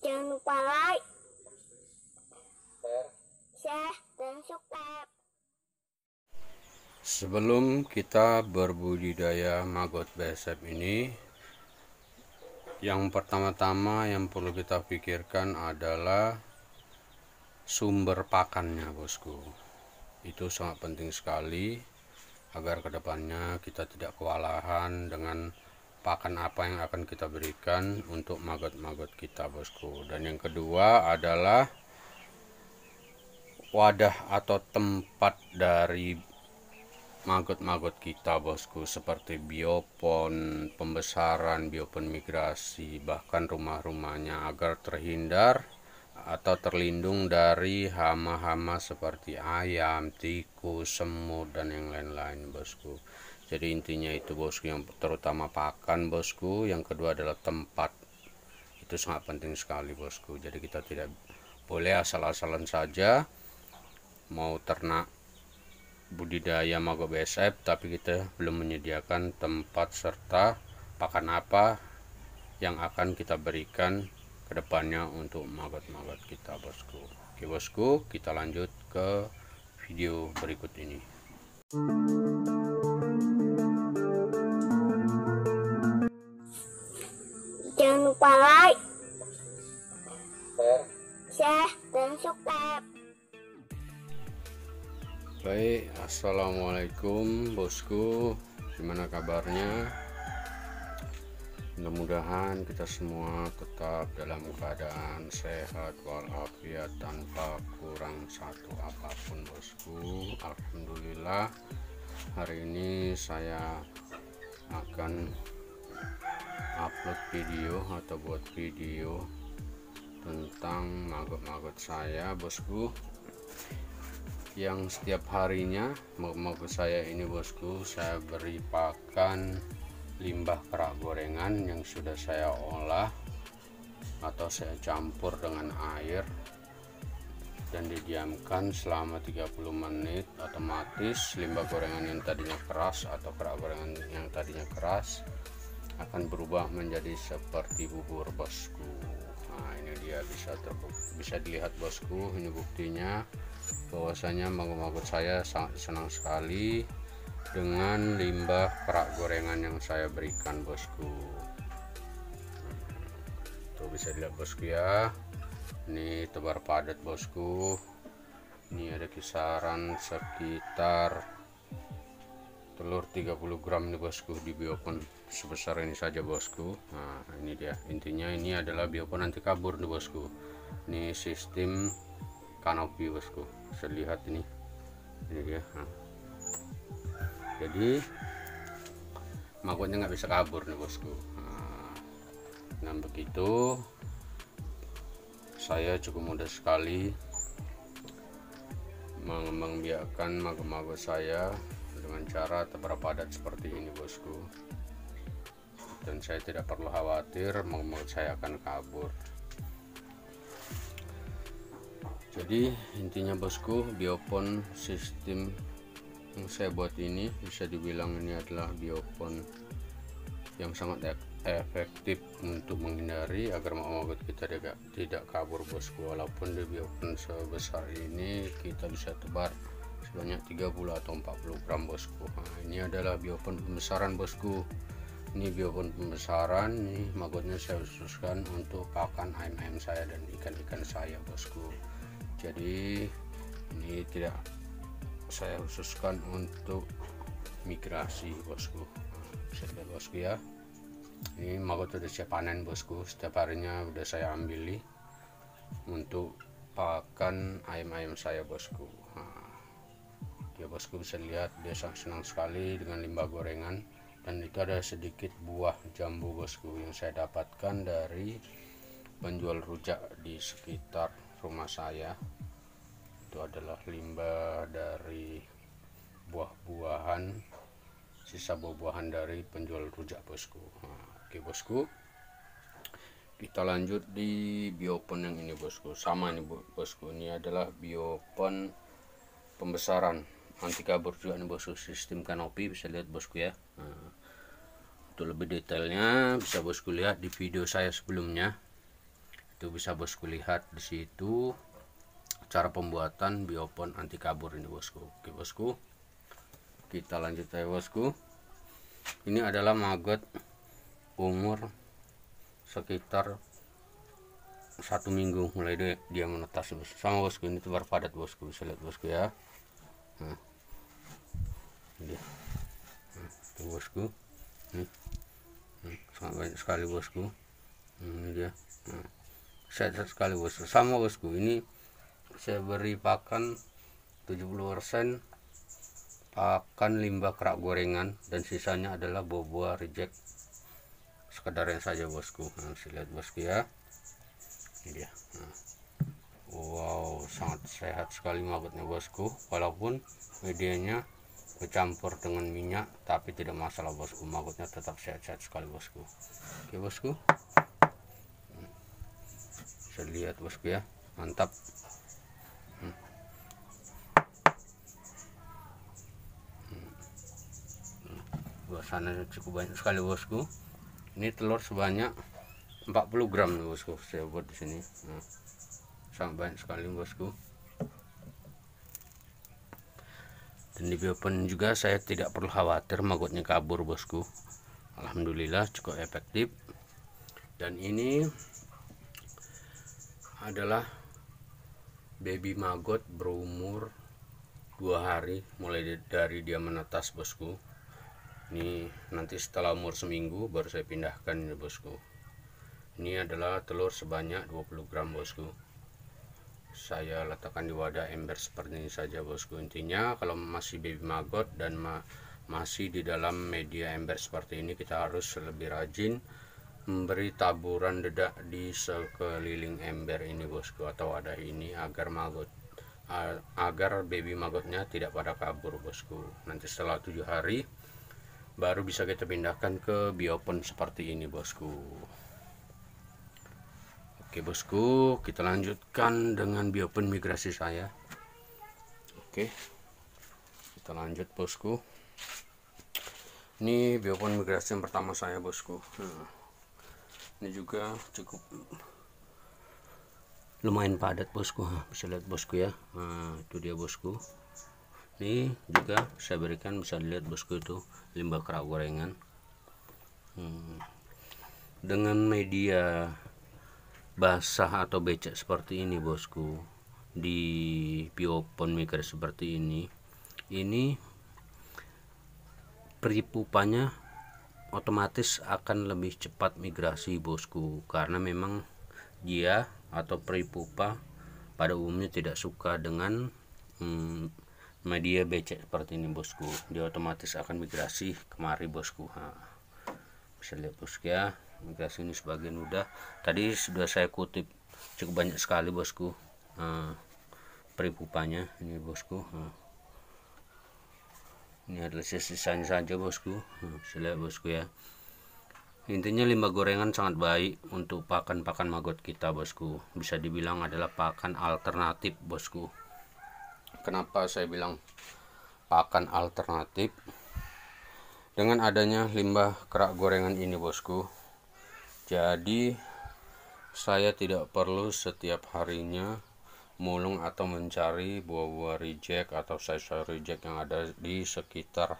Jangan lupa like, share, dan subscribe. Sebelum kita berbudidaya maggot BSF ini, yang pertama-tama yang perlu kita pikirkan adalah sumber pakannya, bosku. Itu sangat penting sekali agar kedepannya kita tidak kewalahan dengan pakan apa yang akan kita berikan untuk maggot-maggot kita, bosku. Dan yang kedua adalah wadah atau tempat dari maggot-maggot kita, bosku, seperti biopon pembesaran, biopon migrasi, bahkan rumah-rumahnya, agar terhindar atau terlindung dari hama-hama seperti ayam, tikus, semut, dan yang lain-lain, bosku. Jadi intinya itu, bosku, yang terutama pakan, bosku. Yang kedua adalah tempat. Itu sangat penting sekali, bosku. Jadi kita tidak boleh asal-asalan saja mau ternak budidaya maggot BSF tapi kita belum menyediakan tempat serta pakan apa yang akan kita berikan kedepannya untuk maggot-maggot kita, bosku. Oke, bosku, kita lanjut ke video berikut ini. Jangan lupa like, share, dan subscribe. Baik, assalamualaikum, bosku. Gimana kabarnya? Mudah-mudahan kita semua tetap dalam keadaan sehat walafiat tanpa kurang satu apapun, bosku. Alhamdulillah, hari ini saya akan upload video atau buat video tentang maggot-maggot saya, bosku, yang setiap harinya maggot saya ini, bosku, saya beri pakan limbah kerak gorengan yang sudah saya olah atau saya campur dengan air dan didiamkan selama 30 menit. Otomatis limbah gorengan yang tadinya keras atau kerak gorengan yang tadinya keras akan berubah menjadi seperti bubur, bosku. Nah, ini dia bisa dilihat, bosku. Ini buktinya bahwasanya maggot-maggot saya sangat senang sekali dengan limbah kerak gorengan yang saya berikan, bosku. Tuh bisa dilihat, bosku, ya. Ini tebar padat, bosku. Ini ada kisaran sekitar telur 30 gram nih, bosku, di biopon sebesar ini saja, bosku. Nah, ini dia intinya. Ini adalah biopon anti kabur nih, bosku. Ini sistem kanopi, bosku. Bisa lihat ini dia. Jadi maggotnya nggak bisa kabur nih, bosku. Nah, begitu saya cukup mudah sekali mengembangbiakkan maggot-maggot saya dengan cara tebar padat seperti ini, bosku. Dan saya tidak perlu khawatir maggot saya akan kabur. Jadi intinya, bosku, biopon sistem yang saya buat ini bisa dibilang ini adalah biopon yang sangat efektif untuk menghindari agar maggot kita tidak kabur, bosku. Walaupun di biopon sebesar ini kita bisa tebar sebanyak 30 atau 40 gram, bosku. Nah, ini adalah biopon pembesaran, bosku. Ini biopon pembesaran. Ini maggotnya saya khususkan untuk pakan ayam-ayam saya dan ikan-ikan saya, bosku. Jadi ini tidak saya khususkan untuk migrasi, bosku. Bisa lihat, bosku, ya. Ini maggot sudah siap panen, bosku. Setiap harinya udah saya ambil untuk pakan ayam-ayam saya, bosku. Nah, dia, bosku, bisa lihat dia sangat senang sekali dengan limbah gorengan. Dan itu ada sedikit buah jambu, bosku, yang saya dapatkan dari penjual rujak di sekitar rumah saya. Itu adalah limbah dari buah-buahan, sisa buah-buahan dari penjual rujak, bosku. Nah, oke, bosku, kita lanjut di biopon yang ini, bosku. Sama nih, bosku, ini adalah biopon pembesaran anti kabur juga nih, bosku, sistem kanopi. Bisa lihat, bosku, ya. Nah, untuk lebih detailnya bisa, bosku, lihat di video saya sebelumnya. Itu bisa bosku lihat di situ cara pembuatan biopon anti kabur ini bosku. Oke bosku, kita lanjut ya bosku. Ini adalah maggot umur sekitar 1 minggu mulai dia menetas bosku. Sama bosku, ini tebar padat bosku, bisa lihat bosku ya. Nah, ini tuh bosku, sangat banyak sekali bosku. Ini dia, sehat sekali bosku. Sama bosku, ini saya beri pakan 70% pakan limbah kerak gorengan, dan sisanya adalah buah-buah reject sekedarnya saja bosku. Nah, lihat bosku ya, ini dia. Wow, sangat sehat sekali maggotnya bosku, walaupun medianya bercampur dengan minyak, tapi tidak masalah bosku, maggotnya tetap sehat-sehat sekali bosku. Oke bosku, bisa lihat bosku ya, mantap. Luasannya cukup banyak sekali bosku. Ini telur sebanyak 40 gram nih bosku, saya buat di sini. Sangat banyak sekali bosku. Dan di biopon juga saya tidak perlu khawatir maggotnya kabur bosku. Alhamdulillah cukup efektif. Dan ini adalah baby maggot berumur 2 hari mulai dari dia menetas bosku. Ini nanti setelah umur seminggu baru saya pindahkan ini bosku. Ini adalah telur sebanyak 20 gram bosku. Saya letakkan di wadah ember seperti ini saja bosku. Intinya kalau masih baby maggot dan masih di dalam media ember seperti ini, kita harus lebih rajin memberi taburan dedak di sekeliling ember ini bosku, atau wadah ini, agar baby maggotnya tidak pada kabur bosku. Nanti setelah 7 hari baru bisa kita pindahkan ke biopon seperti ini bosku. Oke bosku, kita lanjutkan dengan biopon migrasi saya. Oke, kita lanjut bosku. Ini biopon migrasi yang pertama saya bosku. Ini juga cukup lumayan padat bosku, bisa lihat bosku ya. Nah, itu dia bosku. Ini juga saya berikan, bisa dilihat bosku, itu limbah kerak gorengan. Dengan media basah atau becek seperti ini bosku, di biopon migrasi seperti ini peripupanya otomatis akan lebih cepat migrasi bosku, karena memang dia atau peripupa pada umumnya tidak suka dengan media becek seperti ini bosku. Dia otomatis akan migrasi kemari bosku. Bisa lihat bosku ya, migrasi ini sebagian udah. Tadi sudah saya kutip cukup banyak sekali bosku peripupanya ini bosku. Ini adalah sisanya saja bosku. Bisa lihat bosku ya. Intinya limbah gorengan sangat baik untuk pakan-pakan maggot kita bosku. Bisa dibilang adalah pakan alternatif bosku. Kenapa saya bilang pakan alternatif? Dengan adanya limbah kerak gorengan ini bosku, jadi saya tidak perlu setiap harinya mulung atau mencari buah-buah reject atau sayur-sayur reject yang ada di sekitar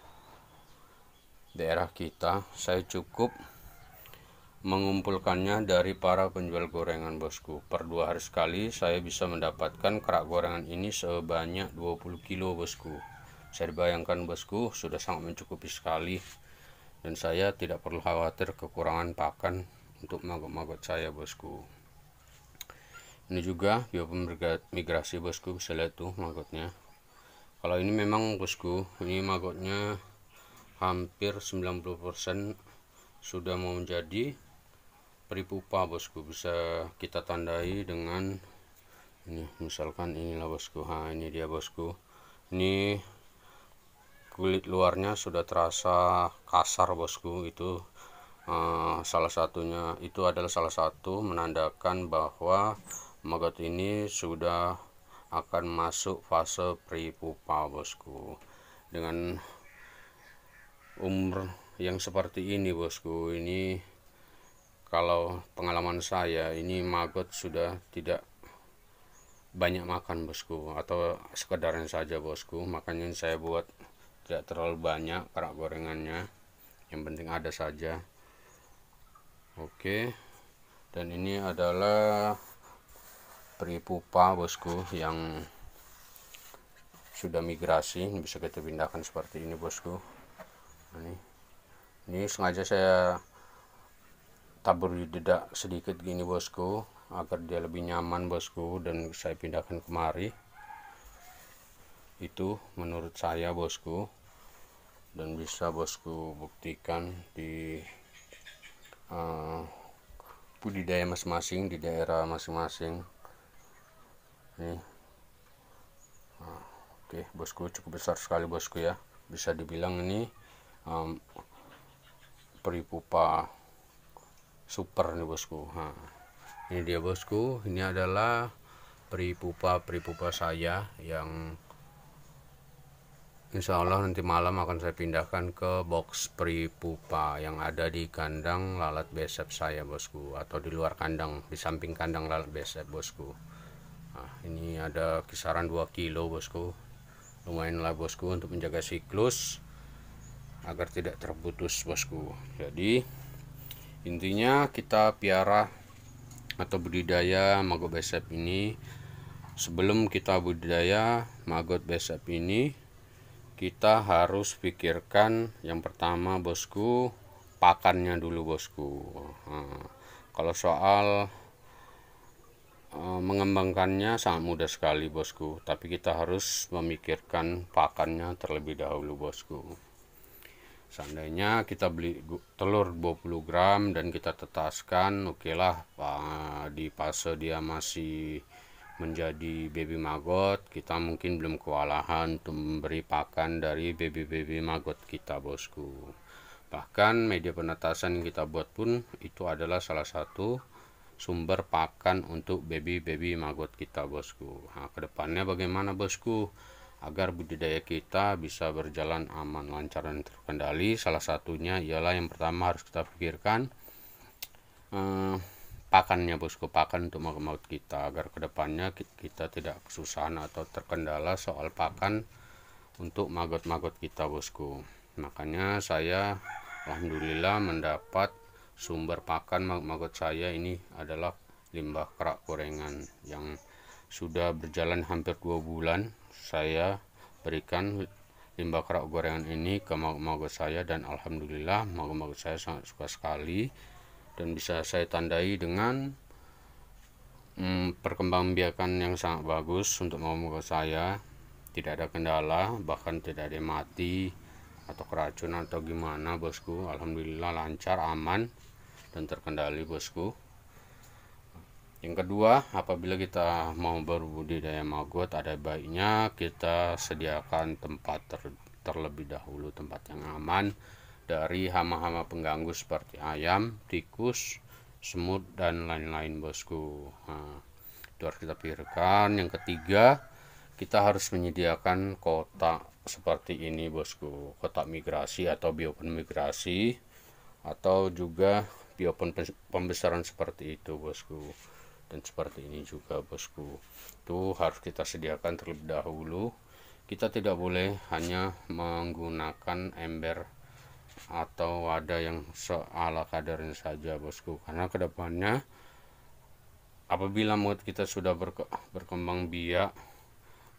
daerah kita. Saya cukup mengumpulkannya dari para penjual gorengan bosku. Per 2 hari sekali saya bisa mendapatkan kerak gorengan ini sebanyak 20 kilo bosku. Saya bayangkan bosku, sudah sangat mencukupi sekali, dan saya tidak perlu khawatir kekurangan pakan untuk maggot-maggot saya bosku. Ini juga biopon migrasi bosku, bisa lihat tuh maggotnya. Kalau ini memang bosku, ini maggotnya hampir 90% sudah mau menjadi peripupa bosku. Bisa kita tandai dengan ini, misalkan inilah bosku. Ini dia bosku. Ini kulit luarnya sudah terasa kasar bosku. Itu salah satunya, itu adalah salah satu menandakan bahwa maggot ini sudah akan masuk fase peripupa bosku. Dengan umur yang seperti ini bosku, ini kalau pengalaman saya ini maggot sudah tidak banyak makan bosku, atau sekedarnya saja bosku, makanya saya buat tidak terlalu banyak kerak gorengannya, yang penting ada saja. Oke, dan ini adalah peri pupa bosku yang sudah migrasi. Ini bisa kita pindahkan seperti ini bosku. Ini sengaja saya tabur di dedak sedikit gini bosku, agar dia lebih nyaman bosku, dan saya pindahkan kemari. Itu menurut saya bosku, dan bisa bosku buktikan di budidaya masing-masing di daerah masing-masing. Nih, oke bosku, cukup besar sekali bosku ya, bisa dibilang ini peri pupa super nih bosku. Nah, ini dia bosku, ini adalah peri pupa saya yang insya Allah nanti malam akan saya pindahkan ke box peri pupa yang ada di kandang lalat besep saya bosku, atau di luar kandang, di samping kandang lalat besep bosku. Nah, ini ada kisaran 2 kilo bosku, lumayan lah bosku untuk menjaga siklus agar tidak terputus bosku. Jadi intinya kita piara atau budidaya maggot besep ini, sebelum kita budidaya maggot besep ini, kita harus pikirkan yang pertama bosku, pakannya dulu bosku. Nah, kalau soal mengembangkannya sangat mudah sekali bosku, tapi kita harus memikirkan pakannya terlebih dahulu bosku. Seandainya kita beli telur 20 gram dan kita tetaskan, oke lah, di fase dia masih menjadi baby maggot, kita mungkin belum kewalahan untuk memberi pakan dari baby maggot kita bosku. Bahkan media penetasan yang kita buat pun itu adalah salah satu sumber pakan untuk baby maggot kita bosku. Nah, kedepannya bagaimana bosku agar budidaya kita bisa berjalan aman, lancar, dan terkendali? Salah satunya ialah yang pertama harus kita pikirkan pakannya bosku, pakan untuk maggot kita, agar kedepannya kita tidak kesusahan atau terkendala soal pakan untuk maggot kita bosku. Makanya saya alhamdulillah mendapat sumber pakan maggot saya ini adalah limbah kerak gorengan yang sudah berjalan hampir 2 bulan. Saya berikan limbah kerak gorengan ini ke maggot saya, dan alhamdulillah maggot saya sangat suka sekali, dan bisa saya tandai dengan perkembangbiakan yang sangat bagus untuk maggot saya. Tidak ada kendala, bahkan tidak ada yang mati atau keracunan atau gimana bosku. Alhamdulillah lancar, aman, dan terkendali bosku. Yang kedua, apabila kita mau berbudidaya maggot, ada baiknya kita sediakan tempat terlebih dahulu, tempat yang aman dari hama-hama pengganggu seperti ayam, tikus, semut, dan lain-lain bosku. Nah, itu harus kita pikirkan. Yang ketiga, kita harus menyediakan kotak seperti ini bosku, kotak migrasi atau biopon migrasi, atau juga biopon pembesaran seperti itu bosku. Dan seperti ini juga bosku, itu harus kita sediakan terlebih dahulu. Kita tidak boleh hanya menggunakan ember atau wadah yang seala kadarnya saja bosku, karena kedepannya apabila maggot kita sudah berkembang biak,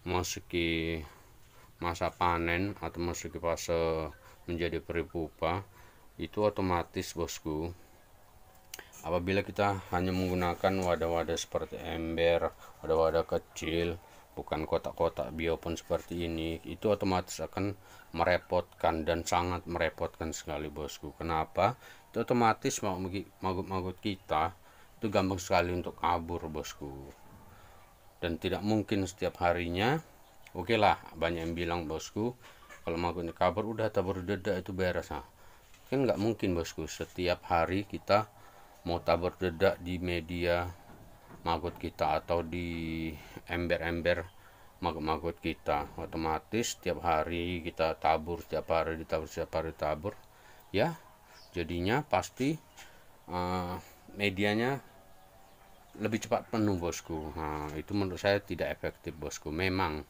memasuki masa panen atau memasuki fase menjadi peri pupa, itu otomatis bosku, apabila kita hanya menggunakan wadah-wadah seperti ember, wadah-wadah kecil, bukan kotak-kotak biopon seperti ini, itu otomatis akan merepotkan, dan sangat merepotkan sekali bosku. Kenapa? Itu otomatis maggot kita itu gampang sekali untuk kabur bosku, dan tidak mungkin setiap harinya. Oke lah, banyak yang bilang bosku, kalau maggotnya kabur udah tabur dedak itu beres. Kan nggak mungkin bosku, setiap hari kita mau tabur dedak di media maggot kita atau di ember-ember maggot kita. Otomatis setiap hari kita tabur, setiap hari ditabur, setiap hari tabur, ya jadinya pasti medianya lebih cepat penuh bosku. Nah, itu menurut saya tidak efektif bosku. Memang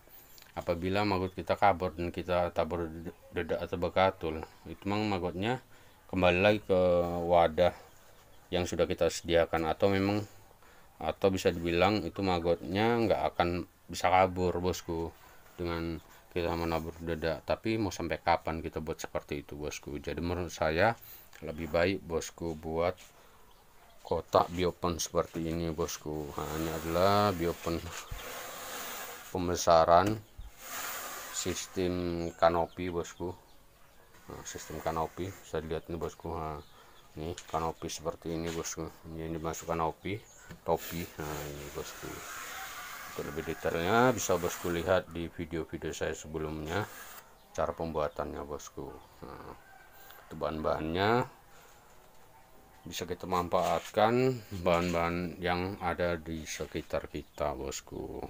apabila maggot kita kabur dan kita tabur dedak atau bekatul, itu memang maggotnya kembali lagi ke wadah yang sudah kita sediakan, atau bisa dibilang itu maggotnya nggak akan bisa kabur bosku dengan kita menabur dedak. Tapi mau sampai kapan kita buat seperti itu bosku? Jadi menurut saya lebih baik bosku buat kotak biopon seperti ini bosku. Nah, ini adalah biopon pembesaran sistem kanopi bosku. Nah, sistem kanopi bisa dilihat ini bosku. Nah, ini kanopi seperti ini bosku. Ini dimasukkan topi. Nah, ini bosku. Untuk lebih detailnya bisa bosku lihat di video-video saya sebelumnya cara pembuatannya bosku. Nah, itu bahan-bahannya bisa kita manfaatkan, bahan-bahan yang ada di sekitar kita bosku.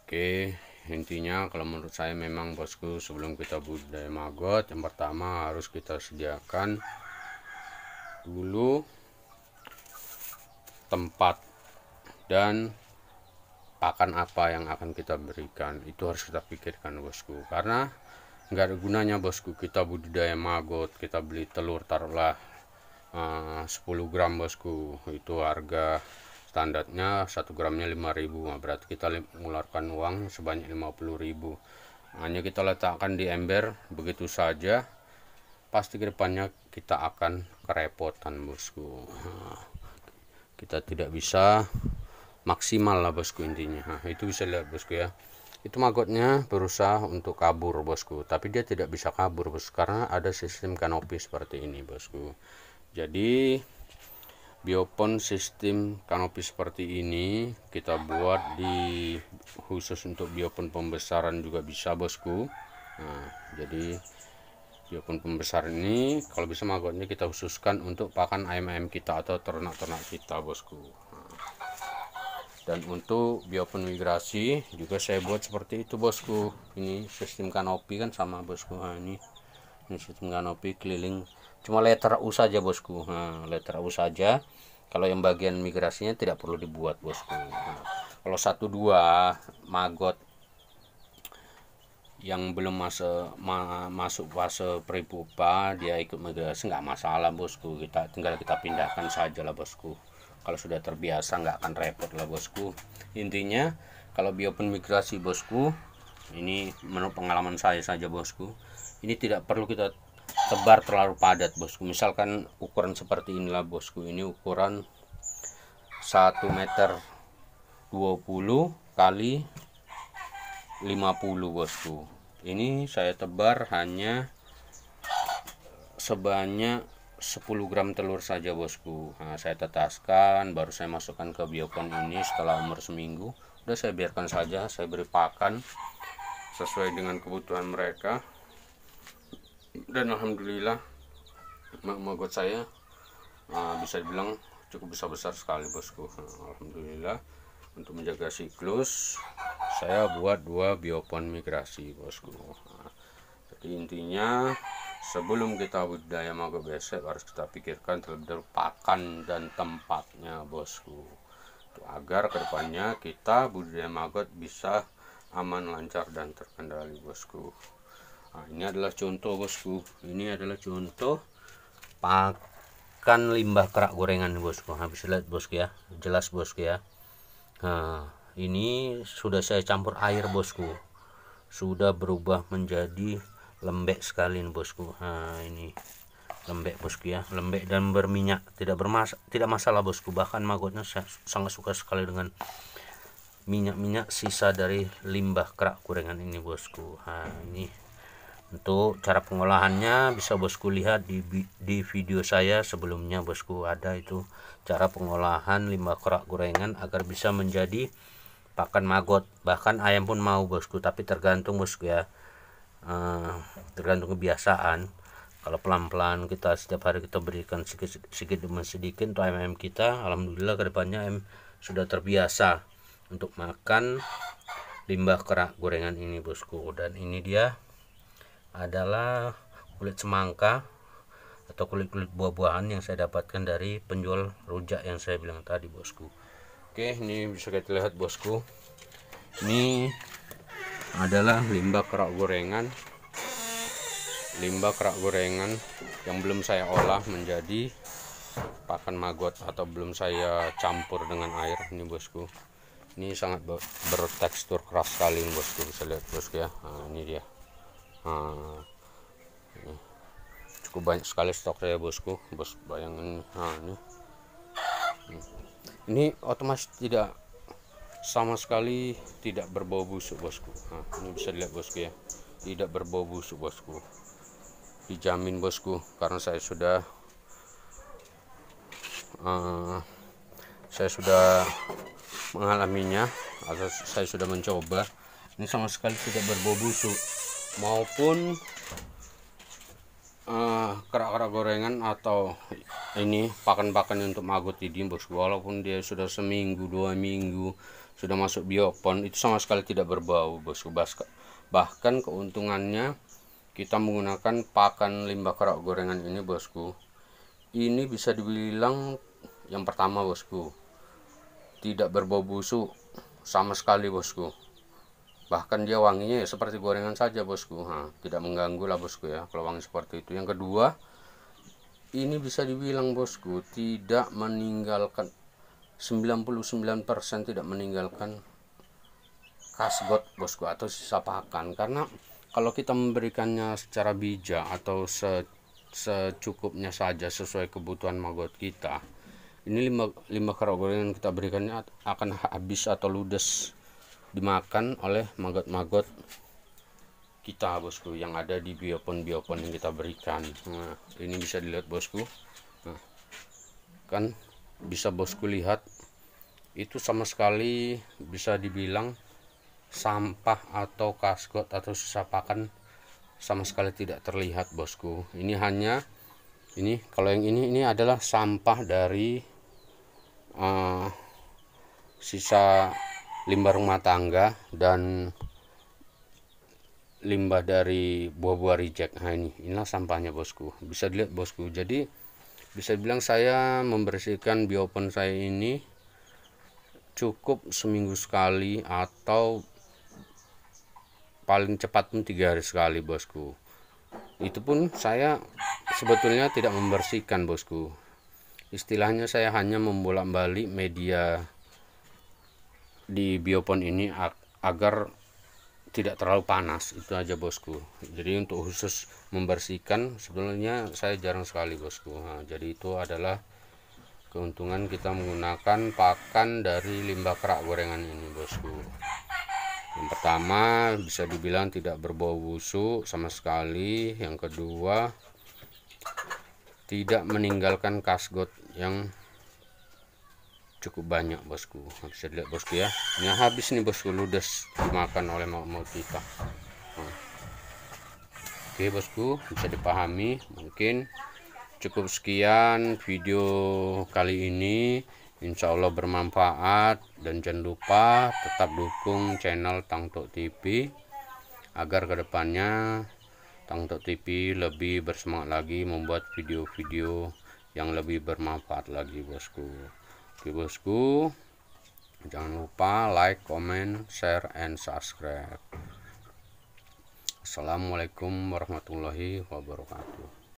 Oke, intinya kalau menurut saya memang bosku, sebelum kita budidaya maggot, yang pertama harus kita sediakan dulu tempat dan pakan apa yang akan kita berikan. Itu harus kita pikirkan bosku, karena nggak ada gunanya bosku kita budidaya maggot, kita beli telur taruhlah 10 gram bosku, itu harga standarnya 1 gramnya 5.000. Nah, berarti kita mengeluarkan uang sebanyak 50.000. Hanya kita letakkan di ember begitu saja, pasti kedepannya kita akan kerepotan bosku. Nah, kita tidak bisa maksimal lah bosku intinya. Nah, itu bisa lihat bosku ya, itu maggotnya berusaha untuk kabur bosku, tapi dia tidak bisa kabur bosku karena ada sistem kanopi seperti ini bosku. Jadi biopon sistem kanopi seperti ini kita buat di khusus untuk biopon pembesaran juga bisa bosku. Nah, jadi biopon pembesaran ini kalau bisa maggotnya kita khususkan untuk pakan ayam-ayam kita atau ternak-ternak kita bosku. Nah, dan untuk biopon migrasi juga saya buat seperti itu bosku. Ini sistem kanopi kan sama bosku. Nah, ini sistem kanopi keliling, cuma letter U saja bosku. Nah, letter U saja. Kalau yang bagian migrasinya tidak perlu dibuat bosku. Nah, kalau 1-2 maggot yang belum masuk fase peripupa, dia ikut migrasi nggak masalah bosku. Tinggal kita pindahkan saja lah bosku. Kalau sudah terbiasa nggak akan repot lah bosku. Intinya kalau biopon migrasi bosku, ini menurut pengalaman saya saja bosku, ini tidak perlu kita tebar terlalu padat bosku. Misalkan ukuran seperti inilah bosku, ini ukuran 1,20 meter kali 50 bosku. Ini saya tebar hanya sebanyak 10 gram telur saja bosku. Nah, saya tetaskan, baru saya masukkan ke biopon ini setelah umur seminggu. Udah saya biarkan saja, saya beri pakan sesuai dengan kebutuhan mereka. Dan alhamdulillah maggot saya bisa dibilang cukup besar sekali bosku. Alhamdulillah, untuk menjaga siklus saya buat 2 biopon migrasi bosku. Jadi intinya sebelum kita budidaya maggot besek harus kita pikirkan terlebih dahulu pakan dan tempatnya bosku, agar kedepannya kita budidaya maggot bisa aman, lancar, dan terkendali bosku. Nah, ini adalah contoh bosku, ini adalah contoh pakan limbah kerak gorengan bosku. Habis lihat bosku ya, jelas bosku ya. Nah, ini sudah saya campur air bosku, sudah berubah menjadi lembek sekali bosku. Nah, ini lembek bosku ya, lembek dan berminyak, tidak masalah bosku. Bahkan maggotnya sangat suka sekali dengan minyak-minyak sisa dari limbah kerak gorengan ini bosku. Nah, ini untuk cara pengolahannya bisa bosku lihat di video saya sebelumnya bosku, ada itu cara pengolahan limbah kerak gorengan agar bisa menjadi pakan maggot. Bahkan ayam pun mau bosku, tapi tergantung bosku ya, tergantung kebiasaan. Kalau pelan-pelan kita setiap hari kita berikan sedikit demi sedikit untuk ayam kita, alhamdulillah kedepannya ayam sudah terbiasa untuk makan limbah kerak gorengan ini bosku. Dan ini dia adalah kulit semangka atau kulit-kulit buah-buahan yang saya dapatkan dari penjual rujak yang saya bilang tadi, bosku. Oke, ini bisa kita lihat, bosku. Ini adalah limbah kerak gorengan. Limbah kerak gorengan yang belum saya olah menjadi pakan maggot atau belum saya campur dengan air. Ini, bosku. Ini sangat bertekstur keras sekali, bosku. Bisa lihat, bosku ya. Nah, ini dia. Nah, ini cukup banyak sekali stok saya, bosku. Bos, bayangin. Nah, ini otomatis tidak sama sekali tidak berbau busuk, bosku. Nah, ini bisa dilihat, bosku ya, tidak berbau busuk, bosku, dijamin, bosku, karena saya sudah mengalaminya atau saya sudah mencoba. Ini sama sekali tidak berbau busuk maupun kerak-kerak gorengan atau ini pakan-pakan untuk maggot ini, bosku. Walaupun dia sudah seminggu 2 minggu sudah masuk biopon, itu sama sekali tidak berbau, bosku. Bahkan keuntungannya kita menggunakan pakan limbah kerak gorengan ini, bosku, ini bisa dibilang yang pertama, bosku, tidak berbau busuk sama sekali, bosku. Bahkan dia wanginya ya seperti gorengan saja, bosku. Nah, tidak mengganggu lah, bosku ya, kalau wangi seperti itu. Yang kedua, ini bisa dibilang, bosku, tidak meninggalkan 99% tidak meninggalkan kasgot, bosku, atau sisa pakan. Karena kalau kita memberikannya secara bijak atau secukupnya saja sesuai kebutuhan maggot kita, ini limbah kerak gorengan kita berikannya akan habis atau ludes dimakan oleh maggot-maggot kita, bosku, yang ada di biopon-biopon yang kita berikan. Nah, ini bisa dilihat, bosku. Nah, kan bisa, bosku, lihat itu sama sekali bisa dibilang sampah atau kasgot atau sisa pakan sama sekali tidak terlihat, bosku. Ini hanya ini, kalau yang ini adalah sampah dari sisa limbah rumah tangga dan limbah dari buah-buah reject. Nah, inilah sampahnya, bosku. Bisa dilihat, bosku. Jadi bisa bilang saya membersihkan biopon saya ini cukup seminggu sekali atau paling cepat pun 3 hari sekali, bosku. Itu pun saya sebetulnya tidak membersihkan, bosku. Istilahnya saya hanya membolak-balik media di biopon ini agar tidak terlalu panas, itu aja, bosku. Jadi untuk khusus membersihkan sebenarnya saya jarang sekali, bosku. Nah, jadi itu adalah keuntungan kita menggunakan pakan dari limbah kerak gorengan ini, bosku. Yang pertama bisa dibilang tidak berbau busuk sama sekali. Yang kedua, tidak meninggalkan kasgot yang cukup banyak, bosku. Bisa dilihat, bosku ya, ini habis nih, bosku, ludes dimakan oleh mau kita. Nah, oke, bosku, bisa dipahami. Mungkin cukup sekian video kali ini, insya Allah bermanfaat, dan jangan lupa tetap dukung channel Tangtok TV agar kedepannya Tangtok TV lebih bersemangat lagi membuat video-video yang lebih bermanfaat lagi, bosku. Oke, bosku, jangan lupa like, comment, share, and subscribe. Assalamualaikum warahmatullahi wabarakatuh.